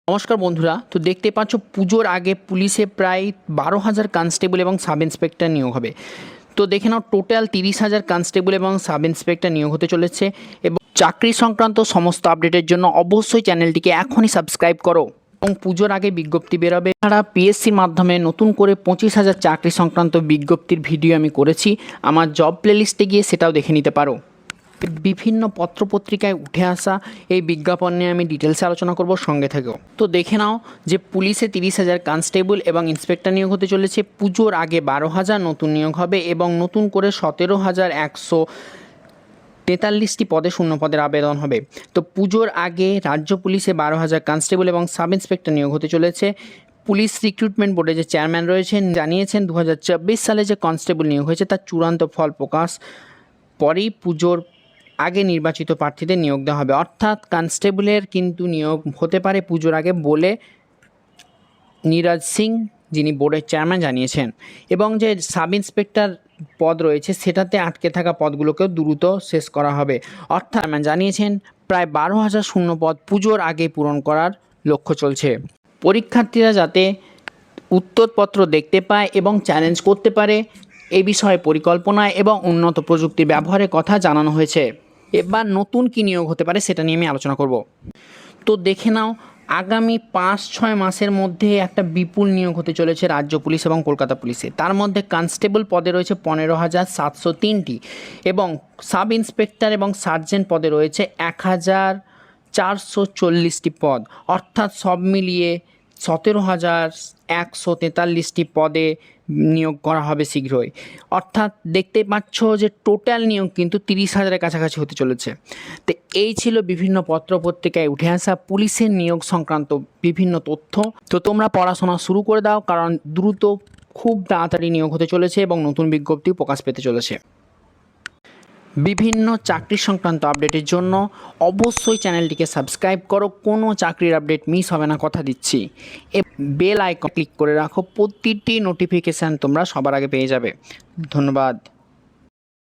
নমস্কার বন্ধুরা, তো দেখতে পাচ্ছ পুজোর আগে পুলিশে প্রায় 12,000 কনস্টেবল এবং সাব ইন্সপেক্টর নিয়োগ হবে। তো দেখে নাও, টোটাল 30,000 কনস্টেবল এবং সাব ইন্সপেক্টর নিয়োগ হতে চলেছে। এবং চাকরি সংক্রান্ত সমস্ত আপডেটের জন্য অবশ্যই চ্যানেলটিকে এখনই সাবস্ক্রাইব করো। এবং পুজোর আগে বিজ্ঞপ্তি বেরোবে। এছাড়া পিএসসির মাধ্যমে নতুন করে 25,000 চাকরি সংক্রান্ত বিজ্ঞপ্তির ভিডিও আমি করেছি, আমার জব প্লেলিস্টে গিয়ে সেটাও দেখে নিতে পারো। বিভিন্ন পত্রপত্রিকায় উঠে আসা এই বিজ্ঞাপন নিয়ে আমি ডিটেলসে আলোচনা করব, সঙ্গে থেকেও। তো দেখে নাও যে পুলিশে 30,000 কনস্টেবল এবং ইন্সপেক্টর নিয়োগ হতে চলেছে। পুজোর আগে 12,000 নতুন নিয়োগ হবে এবং নতুন করে 17,143টি পদে শূন্য পদের আবেদন হবে। তো পুজোর আগে রাজ্য পুলিশে 12,000 কনস্টেবল এবং সাব ইন্সপেক্টর নিয়োগ হতে চলেছে। পুলিশ রিক্রুটমেন্ট বোর্ডে যে চেয়ারম্যান রয়েছেন জানিয়েছেন 2024 সালে যে কনস্টেবল নিয়োগ হয়েছে তার চূড়ান্ত ফল প্রকাশ পরেই পুজোর আগে নির্বাচিত প্রার্থীদের নিয়োগ দেওয়া হবে। অর্থাৎ কনস্টেবলের কিন্তু নিয়োগ হতে পারে পুজোর আগে বলে নীরজ সিং, যিনি বোর্ডের চেয়ারম্যান, জানিয়েছেন। এবং যে সাব ইন্সপেক্টর পদ রয়েছে সেটাতে আটকে থাকা পদগুলোকেও দ্রুত শেষ করা হবে। অর্থাৎ জানিয়েছেন প্রায় 12,000 শূন্য পদ পুজোর আগে পূরণ করার লক্ষ্য চলছে। পরীক্ষার্থীরা যাতে উত্তরপত্র দেখতে পায় এবং চ্যালেঞ্জ করতে পারে, এই বিষয়ে পরিকল্পনায় এবং উন্নত প্রযুক্তির ব্যবহারের কথা জানানো হয়েছে। এবার নতুন কী নিয়োগ হতে পারে সেটা নিয়ে আমি আলোচনা করব। তো দেখে নাও, আগামী 5-6 মাসের মধ্যে একটা বিপুল নিয়োগ হতে চলেছে রাজ্য পুলিশ এবং কলকাতা পুলিশে। তার মধ্যে কনস্টেবল পদে রয়েছে 15,703টি এবং সাব ইন্সপেক্টর এবং সার্জেন্ট পদে রয়েছে 1,440টি পদ। অর্থাৎ সব মিলিয়ে 17,143টি পদে নিয়োগ করা হবে শীঘ্রই। অর্থাৎ দেখতে পাচ্ছ যে টোটাল নিয়োগ কিন্তু 30,000-এর কাছাকাছি হতে চলেছে। তো এই ছিল বিভিন্ন পত্রপত্রিকায় উঠে আসা পুলিশের নিয়োগ সংক্রান্ত বিভিন্ন তথ্য। তো তোমরা পড়াশোনা শুরু করে দাও, কারণ দ্রুত খুব তাড়াতাড়ি নিয়োগ হতে চলেছে এবং নতুন বিজ্ঞপ্তি প্রকাশ পেতে চলেছে। বিভিন্ন চাকরি সংক্রান্ত আপডেটের জন্য অবশ্যই চ্যানেলটিকে সাবস্ক্রাইব করো। কোনো চাকরির আপডেট মিস হবে না, কথা দিচ্ছি। বেল আইকন ক্লিক করে রাখো, প্রতিটি নোটিফিকেশান তোমরা সবার আগে পেয়ে যাবে। ধন্যবাদ।